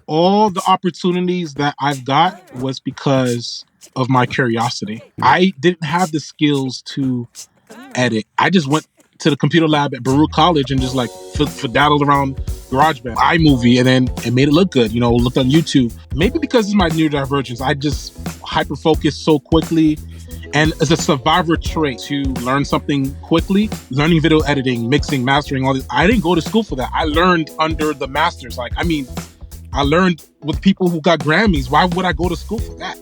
All the opportunities that I've got was because of my curiosity. I didn't have the skills to edit. I just went to the computer lab at Baruch College and just like daddled around GarageBand, iMovie, and then it made it look good. Looked on YouTube. Maybe because it's my neurodivergence, I just hyper focus so quickly. And as a survivor trait to learn something quickly, learning video editing, mixing, mastering, all this. I didn't go to school for that. I learned under the masters. I learned with people who got Grammys. Why would I go to school for that?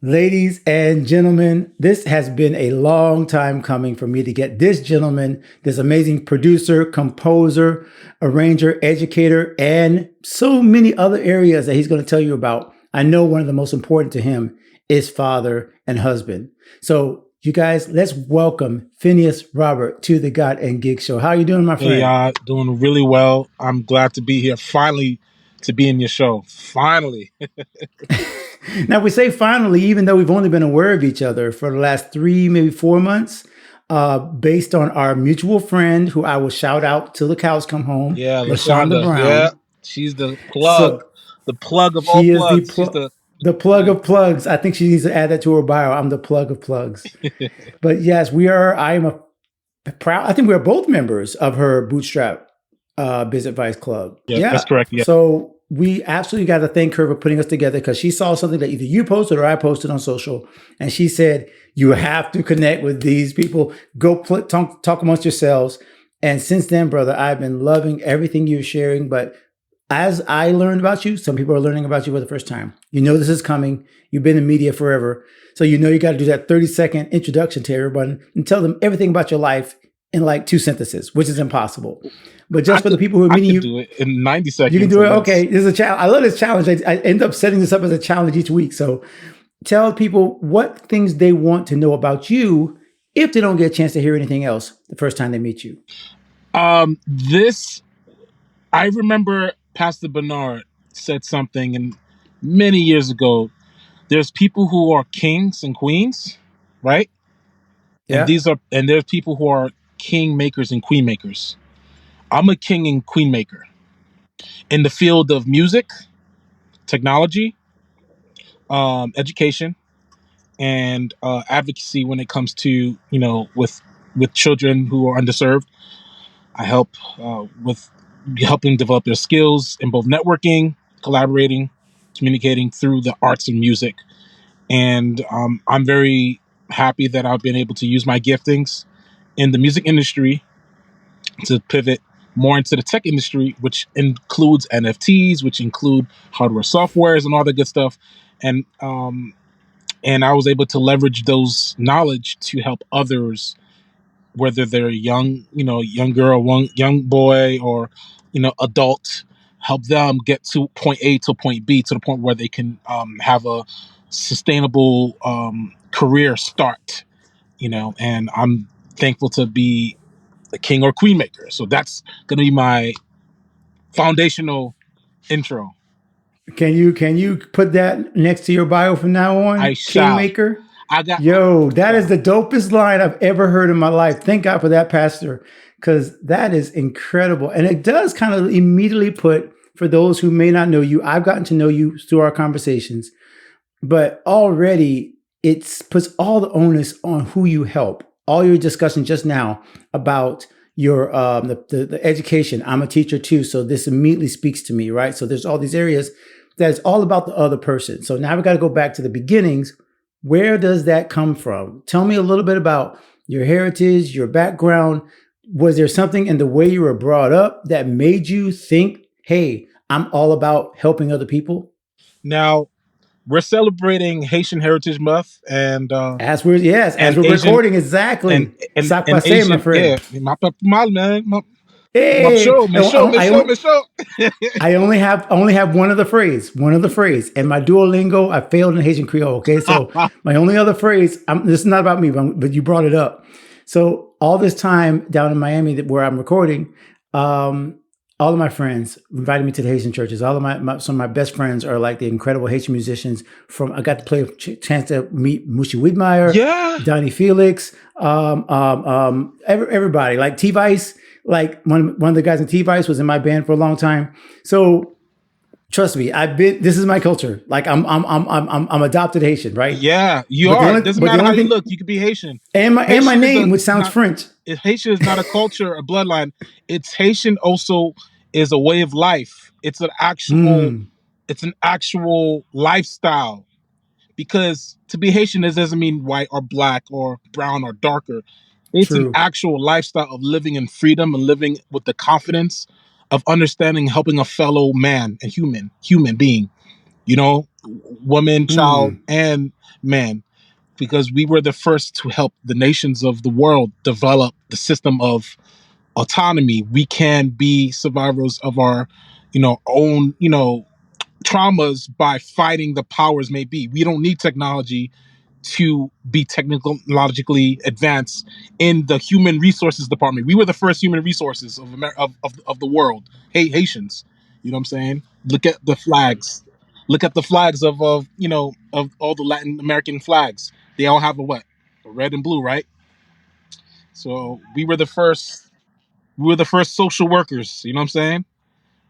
Ladies and gentlemen, this has been a long time coming for me to get this gentleman, this amazing producer, composer, arranger, educator, and so many other areas that he's going to tell you about. I know one of the most important to him is father and husband. So you guys, let's welcome Phinees Robert to the God and Gig Show. How are you doing, my friend? Hey, doing really well. I'm glad to be here. Finally, to be in your show. Finally. Now, we say finally, even though we've only been aware of each other for the last 3, maybe 4 months, based on our mutual friend, who I will shout out till the cows come home. Yeah, LaShonda Brown. Yeah, she's the plug. So, the plug of all plugs. She's the plug of plugs. I think she needs to add that to her bio. I'm the plug of plugs. But yes, I am proud. I think we are both members of her Bootstrap Biz Advice Club. Yeah, that's correct. Yeah. So we absolutely got to thank her for putting us together, because she saw something that either you posted or I posted on social. And she said, you have to connect with these people. Go talk amongst yourselves. And since then, brother, I've been loving everything you're sharing. But as I learned about you, some people are learning about you for the first time. You know this is coming. You've been in media forever. So you know you got to do that 30-second introduction to everyone and tell them everything about your life in like 2 sentences, which is impossible. But just for the people who are meeting you, do it in 90 seconds. You can do it. Okay, this is a challenge. I love this challenge. I end up setting this up as a challenge each week. So tell people what things they want to know about you if they don't get a chance to hear anything else the first time they meet you. I remember Pastor Bernard said something, and many years ago, there's people who are kings and queens, right? Yeah. And there's people who are king makers and queen makers. I'm a king and queen maker in the field of music, technology, education, and advocacy when it comes to, with children who are underserved. I help with helping develop their skills in both networking, collaborating, communicating through the arts and music. And I'm very happy that I've been able to use my giftings in the music industry to pivot more into the tech industry, which includes NFTs, which include hardware, softwares, and all the good stuff. And I was able to leverage those knowledge to help others, whether they're young girl, young boy, or, adult, help them get to point A to point B, to the point where they can have a sustainable career start, and I'm thankful to be a king or queen maker. So that's going to be my foundational intro. Can you put that next to your bio from now on? I shall. Kingmaker? That is the dopest line I've ever heard in my life. Thank God for that, Pastor, because that is incredible. And it does kind of immediately put, for those who may not know you, I've gotten to know you through our conversations, but already it puts all the onus on who you help. All your discussion just now about your the education. I'm a teacher too, so this immediately speaks to me, right? So there's all these areas that is all about the other person. So now we got to go back to the beginnings. Where does that come from? Tell me a little bit about your heritage, your background. Was there something in the way you were brought up that made you think, hey, I'm all about helping other people? Now, we're celebrating Haitian Heritage Month, and as we're recording, exactly. And Asian, my friend. Yeah, my man. Hey, my show. I only have one other phrase. And my Duolingo, I failed in Haitian Creole. Okay, so my only other phrase. This is not about me, but you brought it up. So all this time down in Miami, where I'm recording, all of my friends invited me to the Haitian churches. All of some of my best friends are like the incredible Haitian musicians. I got to play a chance to meet Mushi Widmeyer, Donnie Felix, everybody like T-Vice. Like one of the guys in T Vice was in my band for a long time. So trust me, I've been. This is my culture. Like I'm adopted Haitian, right? Yeah, you are. It doesn't But the matter how only you thing, look. You could be Haitian. and my Haitian is a name, which sounds not. French. Haitian is not a culture, a bloodline. It's Haitian. Also, is a way of life. It's an actual. Mm, It's an actual lifestyle. Because to be Haitian, this doesn't mean white or black or brown or darker. It's an true. actual lifestyle of living in freedom and living with the confidence of understanding, helping a fellow man, a human being. You know, woman, child, Mm, and man, because we were the first to help the nations of the world develop the system of autonomy. We can be survivors of our, own, traumas by fighting the powers may be. We don't need technology to be technologically advanced in the human resources department. We were the first human resources of the world. Hey, Haitians, you know what I'm saying? Look at the flags. Look at the flags of all the Latin American flags. They all have a what? A red and blue, right? So we were the first. We were the first social workers. You know what I'm saying?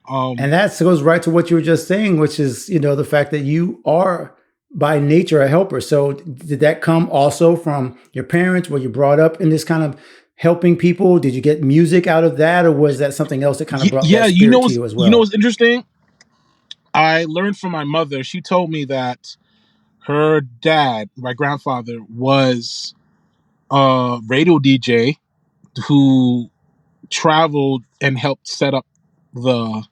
and Um, that goes right to what you were just saying, which is the fact that you are by nature a helper. So did that come also from your parents? Were you brought up in this kind of helping people? Did you get music out of that, or was that something else that kind of brought that yeah, spirit to you as you know well? what's interesting? I learned from my mother. She told me that her dad, my grandfather, was a radio DJ who traveled and helped set up the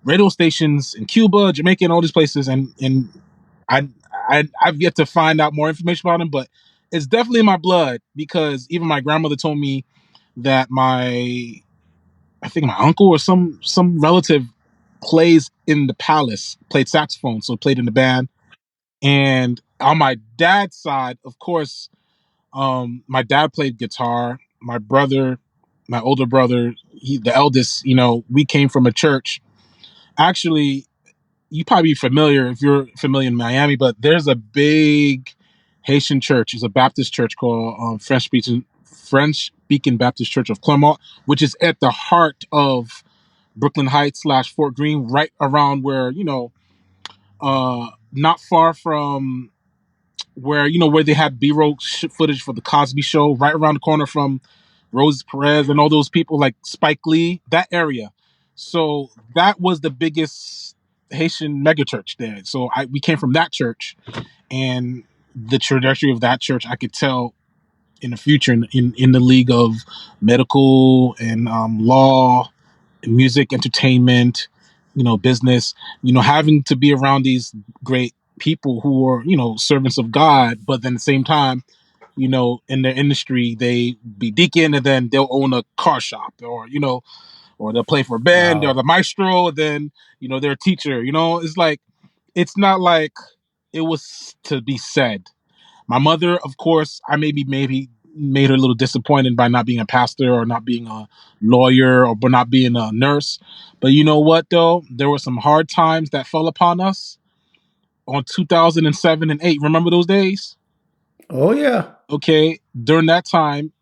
radio stations in Cuba, Jamaica, and all these places. And I, I've yet to find out more information about him, but it's definitely in my blood because even my grandmother told me that I think my uncle or some relative plays in the palace, played saxophone, so played in the band. And on my dad's side, of course, my dad played guitar. My brother, my older brother, the eldest, we came from a church. Actually, you probably be familiar if you're familiar in Miami, but there's a big Haitian church. It's a Baptist church called French speaking Baptist Church of Clermont, which is at the heart of Brooklyn Heights / Fort Greene, right around where not far from where they had B-roll footage for the Cosby Show, right around the corner from Rose Perez and all those people like Spike Lee, that area. So that was the biggest Haitian megachurch there. So we came from that church, and the trajectory of that church, I could tell in the future in the league of medical and law, music, entertainment, business, having to be around these great people who are, servants of God, but then at the same time, in their industry, they be deacon and then they'll own a car shop or they'll play for a band, they're Wow. the maestro, then, they're a teacher, it's like, it's not like it was to be said. My mother, of course, I maybe made her a little disappointed by not being a pastor or not being a lawyer or not being a nurse. But you know what though? There were some hard times that fell upon us on 2007 and 8. Remember those days? Oh yeah. Okay, during that time,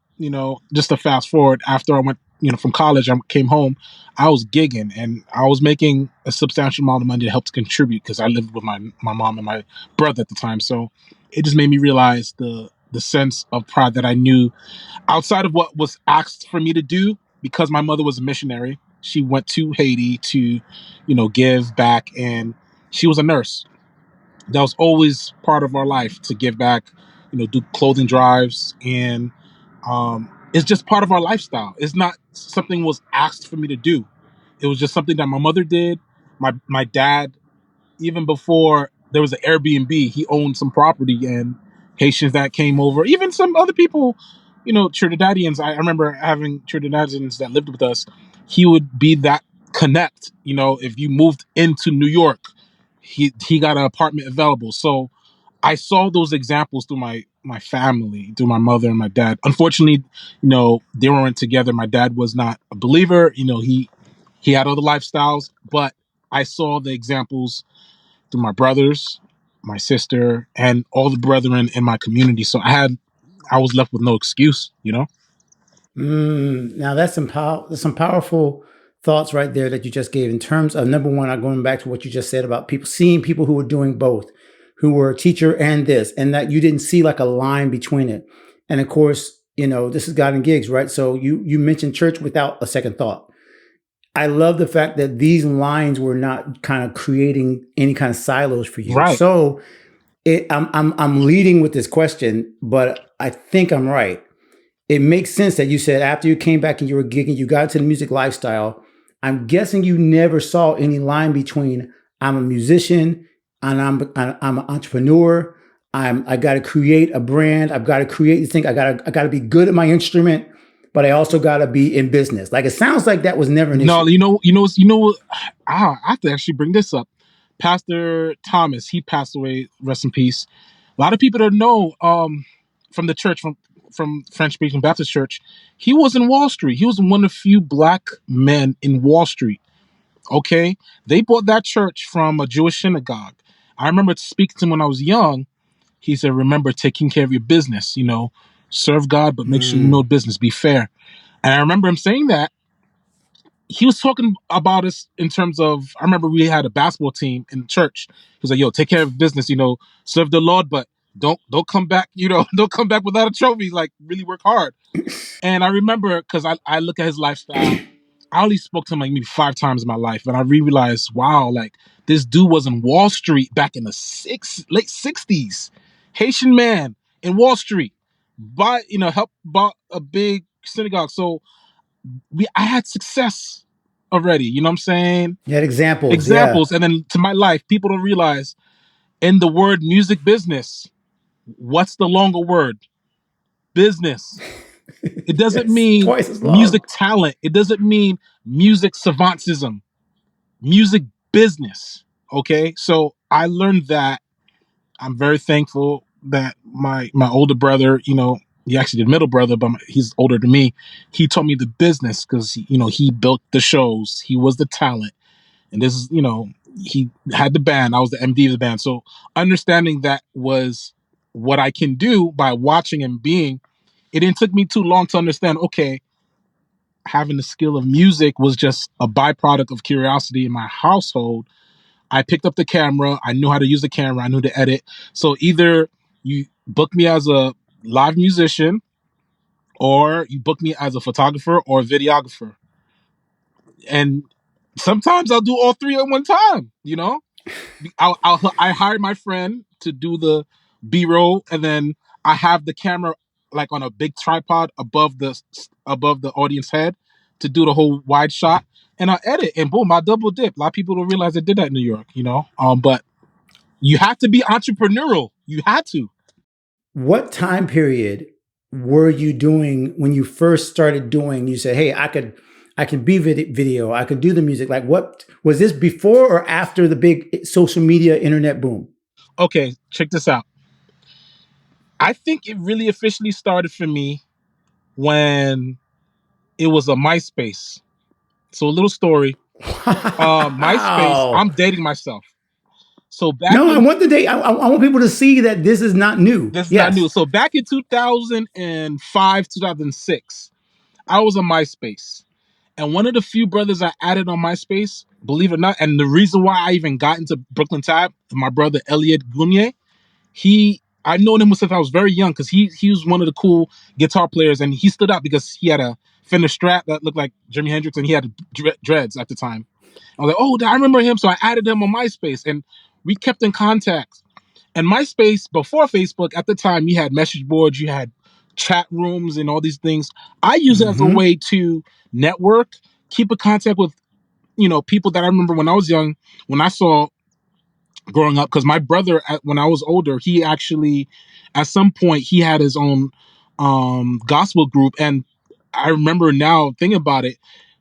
just to fast forward, after I went, from college, I came home. I was gigging and I was making a substantial amount of money to help to contribute because I lived with my mom and my brother at the time. So it just made me realize the sense of pride that I knew outside of what was asked for me to do because my mother was a missionary. She went to Haiti to, give back, and she was a nurse. That was always part of our life to give back, do clothing drives, and it's just part of our lifestyle. It's not something was asked for me to do. It was just something that my mother did. My dad, even before there was an Airbnb, he owned some property, and Haitians that came over, even some other people, Trinidadians. I remember having Trinidadians that lived with us. He would be that connect. If you moved into New York, he got an apartment available. So I saw those examples through my family, through my mother and my dad. Unfortunately, they weren't together. My dad was not a believer. He had other lifestyles, but I saw the examples through my brothers, my sister, and all the brethren in my community. So I was left with no excuse. Now that's some powerful thoughts right there that you just gave in terms of number one. I'm going back to what you just said about people seeing people who were doing both, who were a teacher and this, and that you didn't see like a line between it. And of course, this is God and gigs, right? So you mentioned church without a second thought. I love the fact that these lines were not kind of creating any kind of silos for you. Right. So I'm leading with this question, but I think I'm right. It makes sense that you said after you came back and you were gigging, you got into the music lifestyle. I'm guessing you never saw any line between I'm a musician and I'm an entrepreneur. I got to create a brand. I've got to create this thing. I got to be good at my instrument, but I also got to be in business. Like it sounds like that was never an No, issue. I have to actually bring this up. Pastor Thomas, he passed away, rest in peace. A lot of people don't know from the church, from French speaking Baptist church, he was in Wall Street. He was one of the few black men in Wall Street. Okay. They bought that church from a Jewish synagogue. I remember speaking to him when I was young. He said, remember taking care of your business, serve God, but make sure you know business, be fair. And I remember him saying that. He was talking about us in terms of, I remember we had a basketball team in church. He was like, yo, take care of business, serve the Lord, but don't come back, don't come back without a trophy. Like, really work hard. And I remember, because I look at his lifestyle, I only spoke to him like maybe 5 times in my life, and I realized, wow, like this dude was in Wall Street back in the late 60s. Haitian man in Wall Street, helped bought a big synagogue. So I had success already. You know what I'm saying? You had examples, yeah. Examples, and then to my life, people don't realize in the word music business, what's the longer word? Business. It doesn't It's mean twice as music long. talent. It doesn't mean music savantism. Music business. Okay, so I learned that. I'm very thankful that my older brother, he actually the middle brother, but he's older than me. He taught me the business because he built the shows. He was the talent, and this is he had the band. I was the MD of the band. So understanding that was what I can do by watching and being. It didn't took me too long to understand. Okay, having the skill of music was just a byproduct of curiosity in my household. I picked up the camera. I knew how to use the camera. I knew to edit. So either you book me as a live musician or you book me as a photographer or a videographer. And sometimes I'll do all three at one time. I hired my friend to do the B-roll, and then I have the camera like on a big tripod above the audience head to do the whole wide shot, and I edit, and boom, I double dip. A lot of people don't realize I did that in New York. But you have to be entrepreneurial. You had to. What time period were you doing when you first started doing? You said, "Hey, I can be video. I can do the music." Like, what was this before or after the big social media internet boom? Okay, check this out. I think it really officially started for me when it was a MySpace. So a little story. MySpace. Wow. I'm dating myself. So back No, I in want the day. I want people to see that this is not new. this is not new. Yes. So back in 2005, 2006, I was on MySpace. And one of the few brothers I added on MySpace, believe it or not, and the reason why I even got into Brooklyn Tab, my brother Elliot Gunier, I've known him since I was very young because he was one of the cool guitar players, and he stood out because he had a Fender Strat that looked like Jimi Hendrix, and he had dreads at the time. I was like, oh, I remember him, so I added him on MySpace, and we kept in contact. And MySpace, before Facebook, at the time, you had message boards, you had chat rooms, and all these things. I use it as a Mm-hmm. way to network, keep in contact with people that I remember when I was young, when I saw growing up, because my brother, when I was older, he actually at some point he had his own gospel group. And I remember now thinking about it,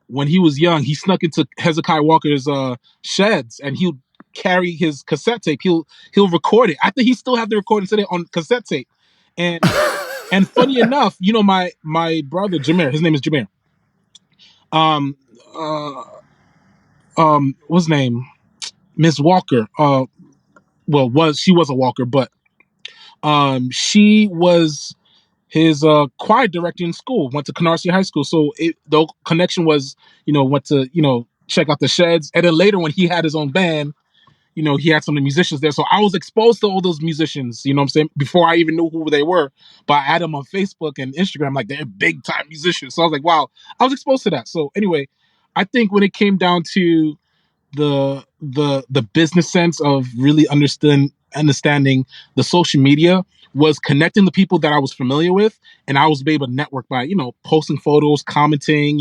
when he was young, he snuck into Hezekiah Walker's sheds, and he'll carry his cassette tape. He'll record it. I think he still have the recording today on cassette tape. And funny enough, my brother Jameer, his name is Jameer. um uh what's his name, Miss Walker, well, she was a Walker, but she was his choir director in school. Went to Canarsie High School, so the connection was, went to check out the sheds, and then later when he had his own band, he had some of the musicians there. So I was exposed to all those musicians, you know what I'm saying, before I even knew who they were. But I had them on Facebook and Instagram, like they're big time musicians. So I was like, wow, I was exposed to that. So anyway, I think when it came down to the business sense of really understanding the social media was connecting the people that I was familiar with, and I was able to network by posting photos, commenting,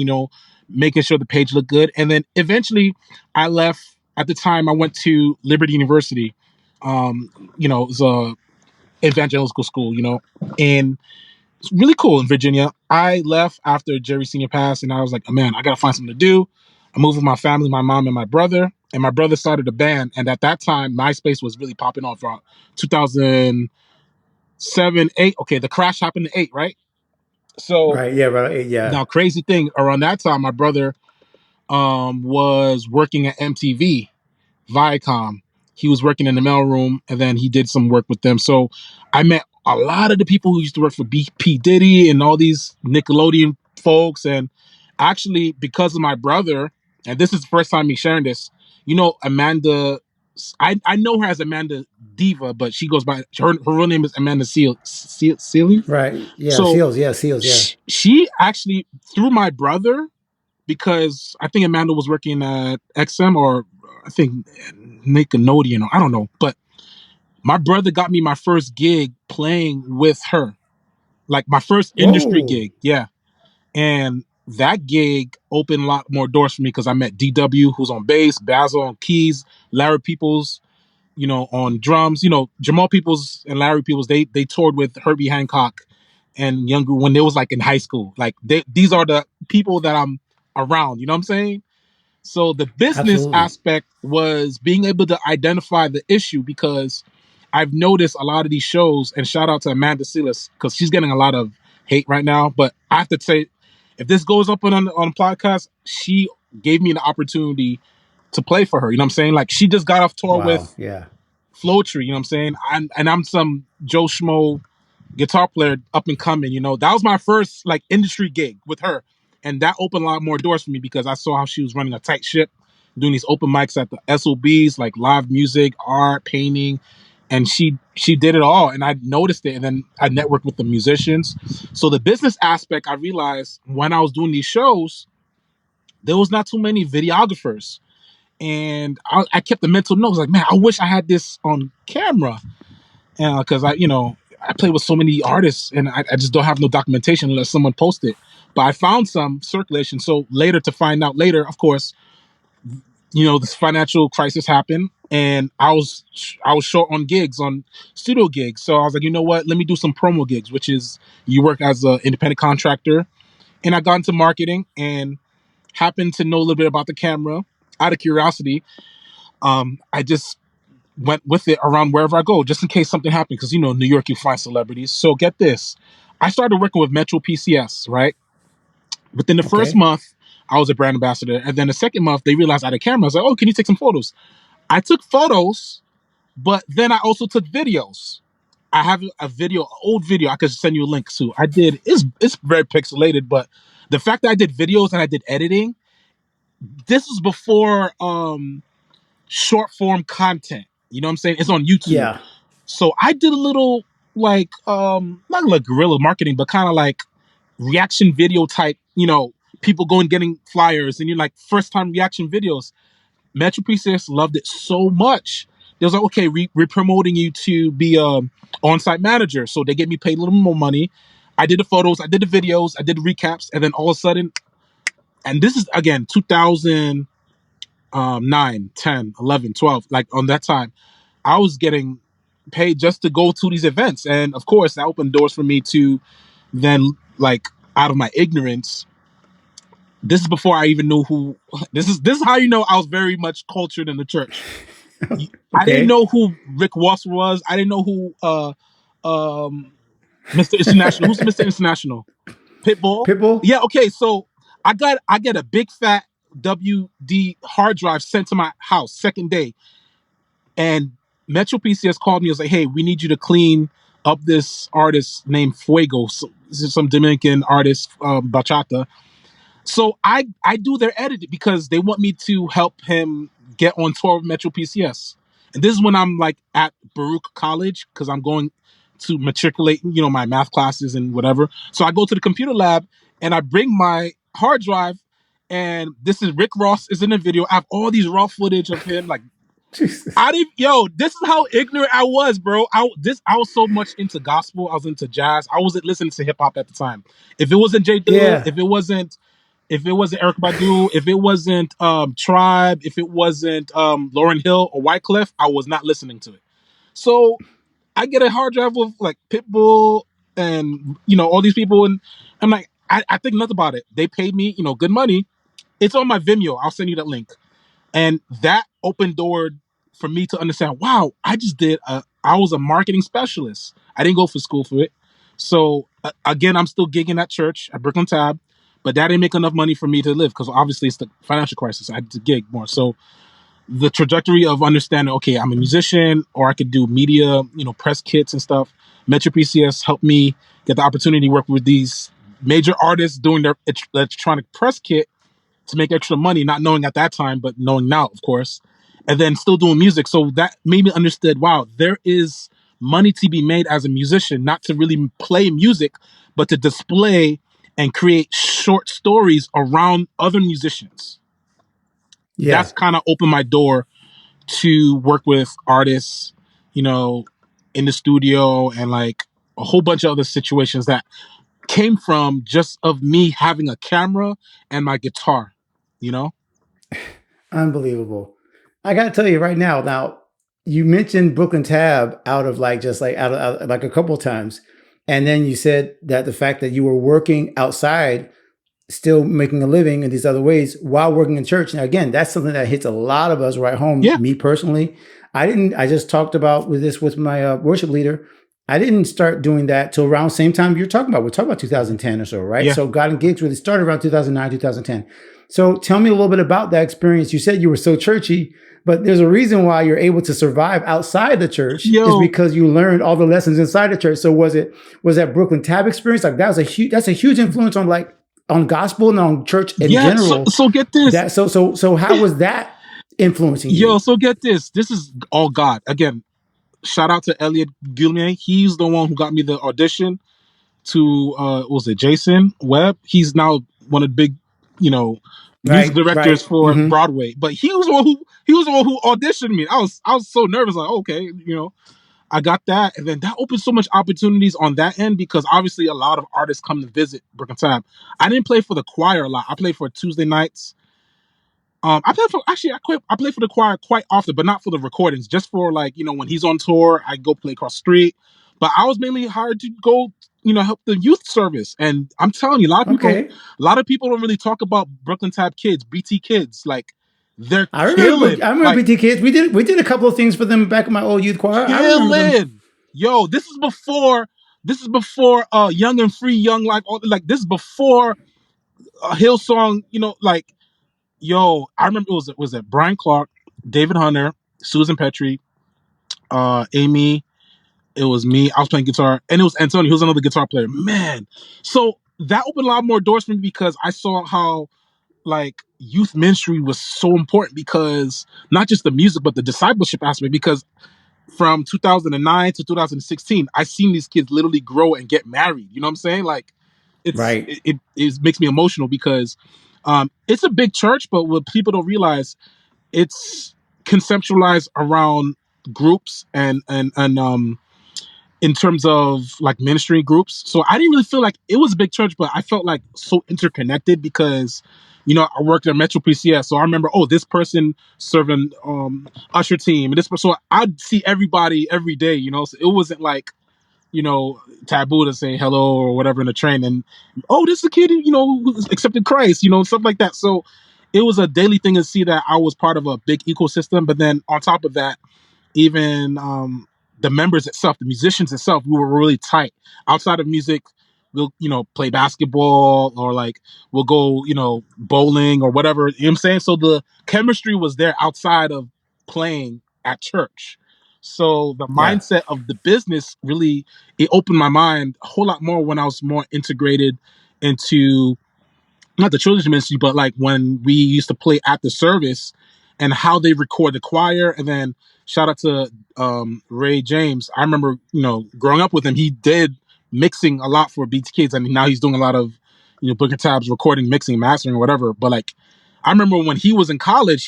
making sure the page looked good, and then eventually I left. At the time, I went to Liberty University. It was a evangelical school, and it's really cool in Virginia. I left after Jerry Senior passed, and I was like, oh, man, I gotta find something to do. I moved with my family, my mom and my brother, and my brother started a band. And at that time, MySpace was really popping off around 2007, 8. Okay, the crash happened in 8, right? So Right. Yeah. Right. Yeah. now, crazy thing, around that time, my brother was working at MTV Viacom. He was working in the mailroom, and then he did some work with them. So I met a lot of the people who used to work for P. Diddy and all these Nickelodeon folks. And actually, because of my brother, and this is the first time me sharing this, Amanda, I know her as Amanda Diva, but she goes by, her real name is Amanda Sealing. Right. Yeah. So Seals. Yeah. Seals. Yeah. she actually, through my brother, because I think Amanda was working at XM, or I think Nickelodeon, or I don't know. But my brother got me my first gig playing with her, like my first industry Whoa. gig. Yeah. And that gig opened a lot more doors for me because I met DW, who's on bass, Basil on keys, Larry Peoples, on drums. Jamal Peoples and Larry Peoples, they toured with Herbie Hancock and Younger when they was like in high school. Like these are the people that I'm around, you know what I'm saying? So the business Absolutely. aspect was being able to identify the issue, because I've noticed a lot of these shows, and shout out to Amanda Silas because she's getting a lot of hate right now. But I have to say, if this goes up on podcast, she gave me the opportunity to play for her. You know what I'm saying? Like she just got off tour Wow. with Yeah. Flowtree. You know what I'm saying? I'm some Joe Schmo guitar player up and coming. That was my first like industry gig with her, and that opened a lot more doors for me because I saw how she was running a tight ship, doing these open mics at the SOBs, like live music, art, painting, and she did it all, and I noticed it, and then I networked with the musicians. So the business aspect, I realized when I was doing these shows, there was not too many videographers, and I kept the mental notes like, man, I wish I had this on camera, because I play with so many artists, and I just don't have no documentation unless someone posts it. But I found some circulation. So later, to find out later, of course, this financial crisis happened, and I was short on gigs, on studio gigs. So I was like, you know what? Let me do some promo gigs, which is you work as an independent contractor. And I got into marketing and happened to know a little bit about the camera out of curiosity. I just went with it around wherever I go, just in case something happened. Because New York, you find celebrities. So get this, I started working with Metro PCS. Right within the first Okay. month, I was a brand ambassador, and then the second month they realized I had a camera. I was like, "Oh, can you take some photos?" I took photos, but then I also took videos. I have a video, an old video. I could send you a link to. I did. It's very pixelated, but the fact that I did videos and I did editing, this was before short form content. You know what I'm saying? It's on YouTube. Yeah. So I did a little like not like guerrilla marketing, but kind of like reaction video type, people going getting flyers and you're like first time reaction videos. Metro PCS loved it so much. They was like, okay, we're promoting you to be a on-site manager. So they gave me paid a little more money. I did the photos, I did the videos, I did the recaps, and then all of a sudden, and this is again 2009, 10, 11, 12, like on that time, I was getting paid just to go to these events. And of course, that opened doors for me to then, like, out of my ignorance, this is before I even knew who, this is how I was very much cultured in the church. I didn't Okay. know who Rick Ross was. I didn't know who um Mr. International. Who's Mr. International? Pitbull. Pitbull. Yeah, okay, so I get a big fat WD hard drive sent to my house second day, and Metro PCS called me and was like, "Hey, we need you to clean up this artist named Fuego, so, this is some Dominican artist, bachata. So I do their editing because they want me to help him get on tour with Metro PCS. And this is when I'm like at Baruch College because I'm going to matriculate, my math classes and whatever. So I go to the computer lab and I bring my hard drive, and this is Rick Ross is in the video. I have all these raw footage of him like Jesus. I didn't, this is how ignorant I was, bro. I was so much into gospel. I was into jazz. I wasn't listening to hip hop at the time. If it wasn't J Dilla, Yeah. if it wasn't Eric Badu, if it wasn't Tribe, if it wasn't Lauryn Hill or Wyclef, I was not listening to it. So I get a hard drive with like Pitbull and all these people, and I'm like, I think nothing about it. They paid me, good money. It's on my Vimeo. I'll send you that link. And that opened door for me to understand, wow, I was a marketing specialist. I didn't go for school for it. So again, I'm still gigging at church at Brooklyn Tab, but that didn't make enough money for me to live because obviously it's the financial crisis. I had to gig more. So the trajectory of understanding, okay, I'm a musician or I could do media, press kits and stuff. Metro PCS helped me get the opportunity to work with these major artists doing their electronic press kit to make extra money, not knowing at that time, but knowing now, of course, and then still doing music. So that made me understood, wow, there is money to be made as a musician, not to really play music, but to display and create short stories around other musicians. Yeah. That's kind of opened my door to work with artists, you know, in the studio and like a whole bunch of other situations that came from just of me having a camera and my guitar, you know? Unbelievable. I got to tell you right now. Now, you mentioned Brooklyn Tab out of like just like out of like a couple of times, and then you said that the fact that you were working outside, still making a living in these other ways while working in church. Now, again, that's something that hits a lot of us right home. Yeah, Me personally, I didn't. I just talked about with this with my worship leader. I didn't start doing that till around the same time you're talking about. We're talking about 2010 or so, right? yeah. So God and Gigs really started around 2009, 2010. So tell me a little bit about that experience. You said you were so churchy, but there's a reason why you're able to survive outside the church is Yo, because you learned all the lessons inside the church. So was that Brooklyn Tab experience like that was a huge that's a huge influence on like on gospel and on church in yeah. So, general. so get this. That so how was that influencing Yo, you? so get this. This is all God. Again, shout out to Elliot Gilmier. He's the one who got me the audition to what was it, Jason Webb? He's now one of the big, you know, music Right, directors right. for Mm-hmm. Broadway. But he was the one who auditioned me. I was so nervous, like, okay, I got that. And then that opened so much opportunities on that end because obviously a lot of artists come to visit Brooklyn Tab. I didn't play for the choir a lot. I played for Tuesday nights. I play for actually I play for the choir quite often, but not for the recordings. Just for like when he's on tour, I go play across the street. But I was mainly hired to go help the youth service. And I'm telling you, Okay. a lot of people don't really talk about Brooklyn Tab kids, BT kids. Like they're I killing, remember like BT Kids. We did a couple of things for them back in my old youth choir. I remember them. killing. Yo, this is before Young and Free, Young Life. Like this is before Hillsong. Like yo, I remember it was Brian Clark, David Hunter, Susan Petrie, Amy. It was me. I was playing guitar, and it was Antonio. He was another guitar player. Man, so that opened a lot more doors for me because I saw how like youth ministry was so important because not just the music but the discipleship aspect. Because from 2009 to 2016, I seen these kids literally grow and get married. You know what I'm saying? Like, Right. it makes me emotional because it's a big church, but what people don't realize it's conceptualized around groups and in terms of like ministry groups. So I didn't really feel like it was a big church, but I felt like so interconnected because I worked at Metro PCS. So I remember, oh, this person serving usher team and this person. So I'd see everybody every day, so it wasn't like taboo to say hello or whatever in the train. And oh, this is a kid who accepted Christ, stuff like that. So it was a daily thing to see that I was part of a big ecosystem. But then on top of that, even the members itself, the musicians itself, we were really tight. Outside of music, we'll play basketball or like we'll go bowling or whatever. You know what I'm saying? So the chemistry was there outside of playing at church. So the Yeah. mindset of the business really, it opened my mind a whole lot more when I was more integrated into not the children's ministry, but like when we used to play at the service and how they record the choir. And then shout out to Ray James. I remember, growing up with him, he did mixing a lot for BT Kids. I mean, now he's doing a lot of, Booker Tabs, recording, mixing, mastering, whatever. But like, I remember when he was in college,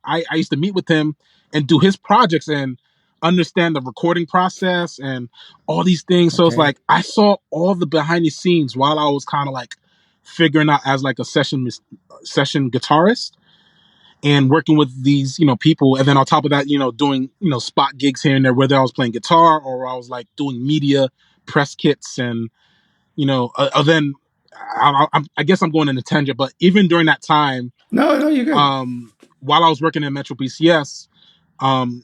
I used to meet with him and do his projects and understand the recording process and all these things. So it's Okay. like I saw all the behind the scenes while I was kind of like figuring out as like a session guitarist and working with these people, and then on top of that doing spot gigs here and there, whether I was playing guitar or I was like doing media press kits. And then I guess I'm going in a tangent, but even during that time, No, no, you're good. while I was working at Metro PCS, um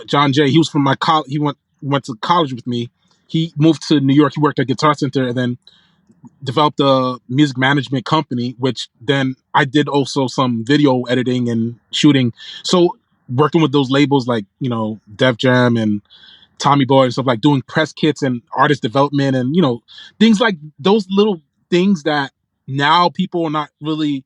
John Jay, he was from my college, he went to college with me. He moved to New York, he worked at Guitar Center, and then developed a music management company, which then I did also some video editing and shooting. So working with those labels like, Def Jam and Tommy Boy and stuff, like doing press kits and artist development and, things like those little things that now people are not really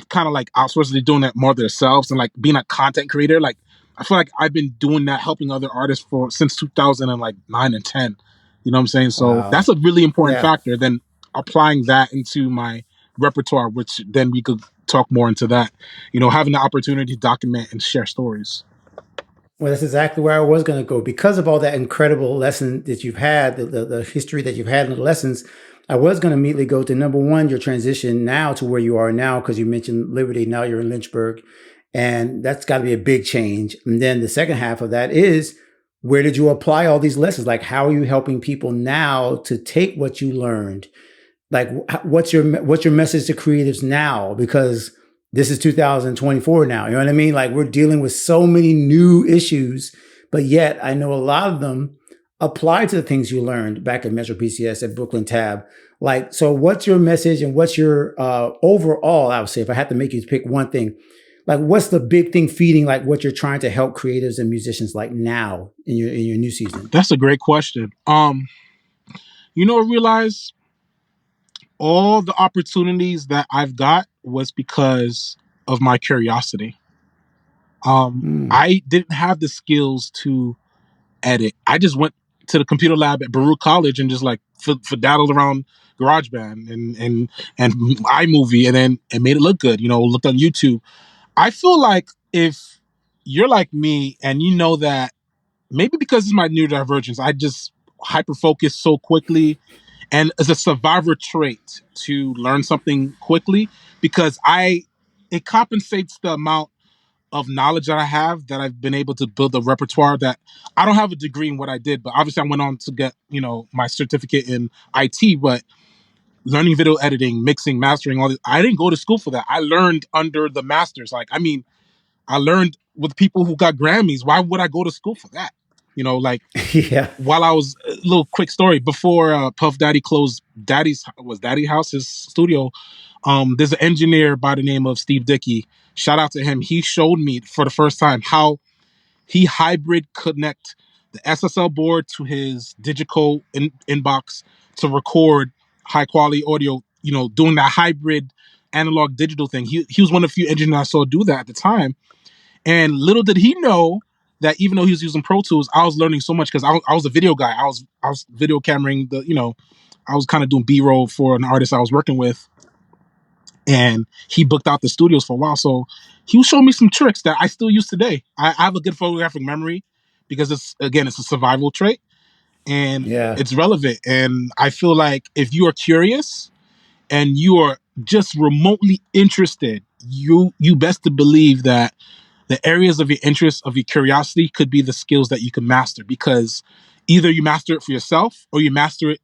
kind of like outsourcing, they're doing that more themselves, and like being a content creator. Like I feel like I've been doing that, helping other artists for since 2009 and 10. You know what I'm saying? So Wow. that's a really important Yeah. factor. Then applying that into my repertoire, which then we could talk more into that. Having the opportunity to document and share stories. Well, that's exactly where I was going to go. Because of all that incredible lesson that you've had, the history that you've had in the lessons, I was going to immediately go to number one, your transition now to where you are now, because you mentioned Liberty. Now you're in Lynchburg. And that's got to be a big change. And then the second half of that is, where did you apply all these lessons? Like, how are you helping people now to take what you learned? Like, what's your message to creatives now? Because this is 2024 now. You know what I mean? Like, we're dealing with so many new issues, but yet I know a lot of them apply to the things you learned back at Metro PCS at Brooklyn Tab. Like, so what's your message and what's your overall, I would say, if I had to make you pick one thing, like what's the big thing feeding like what you're trying to help creatives and musicians like now in your new season? That's a great question. Realize all the opportunities that I've got was because of my curiosity. I didn't have the skills to edit. I just went to the computer lab at Baruch College and just like daddled around GarageBand and iMovie, and then and made it look good. Looked on YouTube. I feel like if you're like me and you know that maybe because it's my neurodivergence, I just hyper focus so quickly, and it's a survivor trait to learn something quickly because it compensates the amount of knowledge that I have, that I've been able to build a repertoire. That I don't have a degree in what I did, but obviously I went on to get, my certificate in IT, but learning video editing, mixing, mastering, all this, I didn't go to school for that. I learned under the masters. Like, I mean, I learned with people who got Grammys. Why would I go to school for that? Like Yeah. while I was, a little quick story, before Puff Daddy closed Daddy House, his studio, there's an engineer by the name of Steve Dickey. Shout out to him. He showed me for the first time how he hybrid connect the SSL board to his digital inbox to record high quality audio, doing that hybrid analog digital thing. He was one of the few engineers I saw do that at the time. And little did he know that even though he was using Pro Tools, I was learning so much because I was a video guy. I was video cameraing I was kind of doing B-roll for an artist I was working with, and he booked out the studios for a while. So he was showing me some tricks that I still use today. I have a good photographic memory because it's a survival trait and Yeah. it's relevant. And I feel like if you are curious and you are just remotely interested, you best to believe that the areas of your interest, of your curiosity, could be the skills that you can master, because either you master it for yourself or you master it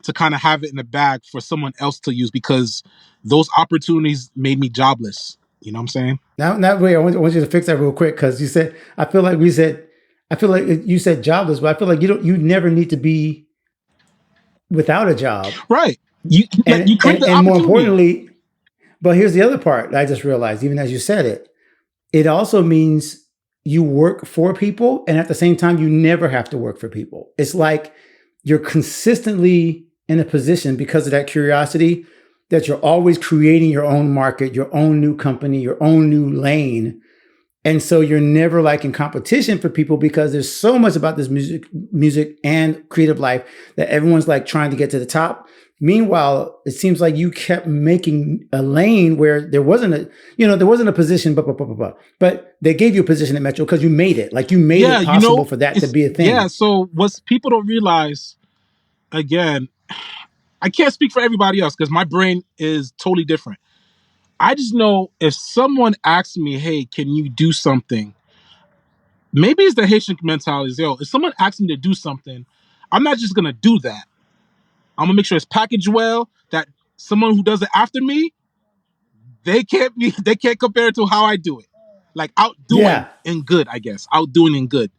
to kind of have it in the bag for someone else to use, because those opportunities made me jobless. You know what I'm saying? Now, wait, I want you to fix that real quick because you said, I feel like you said jobless, but I feel like you never need to be without a job. Right. You create the And more opportunity. importantly, but here's the other part I just realized, even as you said it, it also means you work for people, and at the same time, you never have to work for people. It's like you're consistently in a position because of that curiosity that you're always creating your own market, your own new company, your own new lane. And so you're never like in competition for people because there's so much about this music and creative life that everyone's like trying to get to the top. Meanwhile, it seems like you kept making a lane where there wasn't a position, but they gave you a position at Metro because you made it. Like you made it possible for that to be a thing. Yeah. So what people don't realize, again, I can't speak for everybody else because my brain is totally different. I just know if someone asks me, hey, can you do something? Maybe it's the Haitian mentality. Yo, if someone asks me to do something, I'm not just going to do that. I'm going to make sure it's packaged well, that someone who does it after me, they can't compare it to how I do it. Like outdoing in good, I guess. Outdoing in good.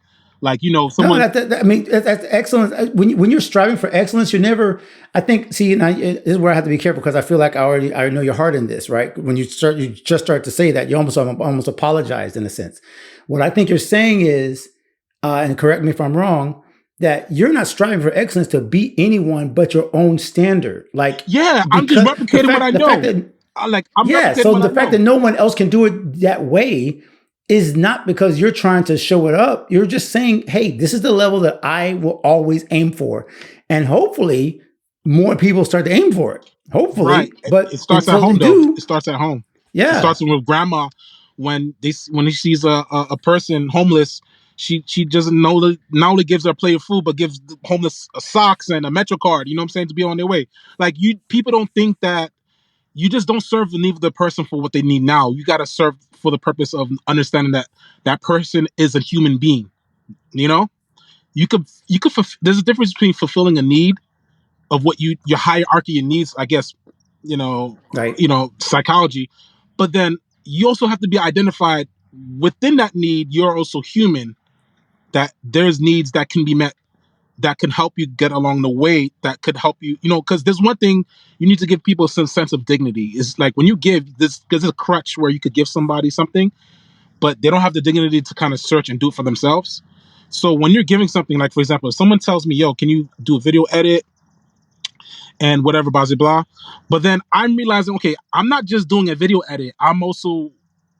Like, someone. No, I mean, that's excellence. When you're striving for excellence, you're never, I think, see, and this is where I have to be careful because I feel like I know your heart in this, right? When you just start to say that, you almost apologized in a sense. What I think you're saying is, and correct me if I'm wrong, that you're not striving for excellence to beat anyone but your own standard. Like, yeah, I'm just replicating what I know. The fact that no one else can do it that way is not because you're trying to show it up. You're just saying, hey, this is the level that I will always aim for. And hopefully more people start to aim for it. Hopefully. Right. But it starts at home, though. It starts at home. Yeah. It starts with grandma. When he sees a person homeless, she doesn't not only gives her a plate of food, but gives the homeless socks and a Metro card, you know what I'm saying, to be on their way. Like, people don't think that you just don't serve the need of the person for what they need now. You got to serve for the purpose of understanding that that person is a human being. You could there's a difference between fulfilling a need of what your hierarchy of needs, I guess, right. Psychology, but then you also have to be identified within that need. You're also human, that there's needs that can be met, that can help you get along the way, that could help you, because there's one thing you need to give people some sense of dignity. It's like when you give this, because it's a crutch where you could give somebody something, but they don't have the dignity to kind of search and do it for themselves. So when you're giving something, like, for example, if someone tells me, yo, can you do a video edit and whatever, blah, blah, blah. But then I'm realizing, okay, I'm not just doing a video edit. I'm also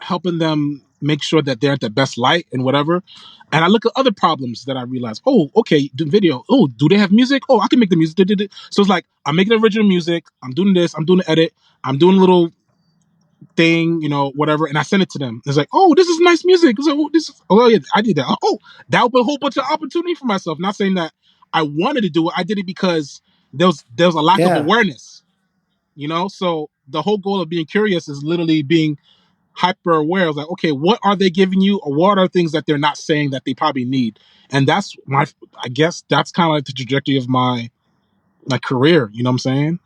helping them make sure that they're at the best light and whatever. And I look at other problems that I realize, oh, okay, do video. Oh, do they have music? Oh, I can make the music. So it's like, I'm making original music. I'm doing this. I'm doing the edit. I'm doing a little thing, whatever. And I send it to them. It's like, oh, this is nice music. It's like, oh, yeah, I did that. Oh, that opened a whole bunch of opportunity for myself. Not saying that I wanted to do it. I did it because there was a lack of awareness, so the whole goal of being curious is literally being hyper aware of, like, okay, what are they giving you, or what are things that they're not saying that they probably need? And that's I guess that's kind of like the trajectory of my career, you know what I'm saying?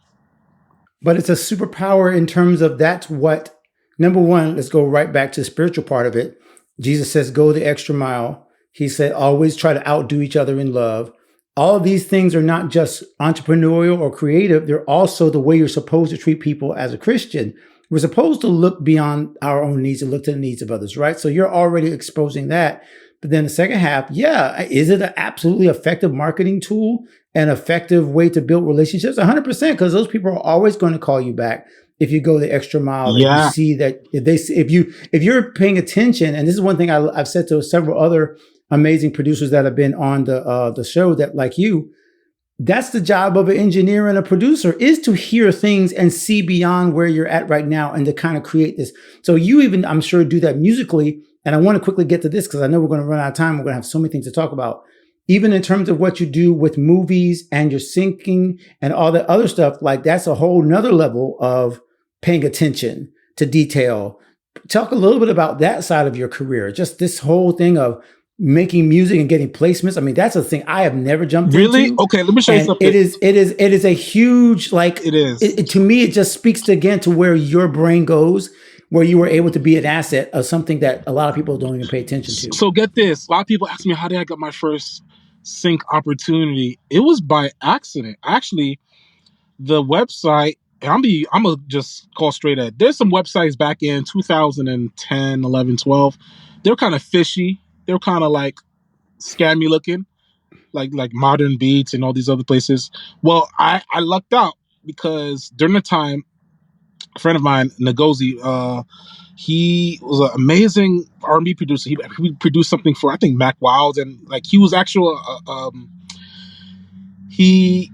But it's a superpower in terms of that's what, number one, let's go right back to the spiritual part of it. Jesus says, go the extra mile. He said, always try to outdo each other in love. All of these things are not just entrepreneurial or creative. They're also the way you're supposed to treat people as a Christian. We're supposed to look beyond our own needs and look to the needs of others, right? So you're already exposing that. But then the second half, is it an absolutely effective marketing tool, an effective way to build relationships? 100%, because those people are always going to call you back if you go the extra mile. Yeah. You see that if you're paying attention, and this is one thing I've said to several other amazing producers that have been on the show, that like you, that's the job of an engineer and a producer, is to hear things and see beyond where you're at right now and to kind of create this. So you even, I'm sure, do that musically. And I want to quickly get to this because I know we're going to run out of time. We're going to have so many things to talk about, even in terms of what you do with movies and your syncing and all that other stuff. Like, that's a whole nother level of paying attention to detail. Talk a little bit about that side of your career, just this whole thing of making music and getting placements. I mean, that's a thing I have never jumped into. Really? Okay, let me show you something. It is a huge, like, it is. To me, it just speaks to where your brain goes, where you were able to be an asset of something that a lot of people don't even pay attention to. So get this. A lot of people ask me, how did I get my first sync opportunity? It was by accident. Actually, the website, I'm gonna just call straight at. There's some websites back in 2010, 11, 12. They're kind of fishy. They were kind of like scammy looking, like Modern Beats and all these other places. Well, I lucked out because during the time, a friend of mine, Ngozi, he was an amazing R&B producer. He produced something for I think Mac Wild, and like he was actual. He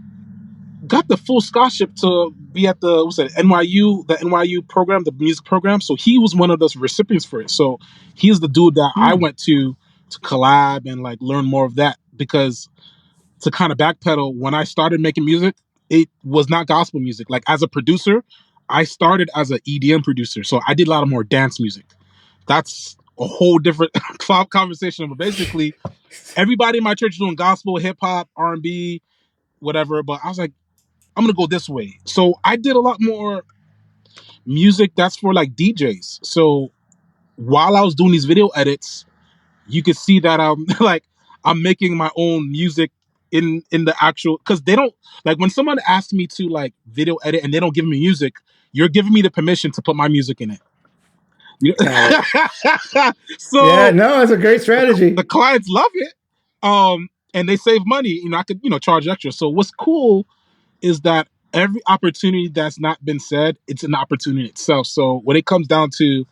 got the full scholarship to be at the NYU program, the music program. So he was one of those recipients for it. So he's the dude that I Hmm. went to collab and like learn more of that, because to kind of backpedal, when I started making music, it was not gospel music. Like as a producer, I started as an EDM producer. So I did a lot of more dance music. That's a whole different conversation. But basically, everybody in my church is doing gospel, hip hop, R&B, whatever. But I was like, I'm gonna go this way. So I did a lot more music that's for like DJs. So while I was doing these video edits, you could see that I'm like I'm making my own music in the actual, because they don't, like when someone asks me to like video edit and they don't give me music, you're giving me the permission to put my music in it. Got it. Yeah, So no, it's a great the strategy. clients love it. And they save money. I could, charge extra. So what's cool is that every opportunity that's not been said, it's an opportunity itself. So when it comes down to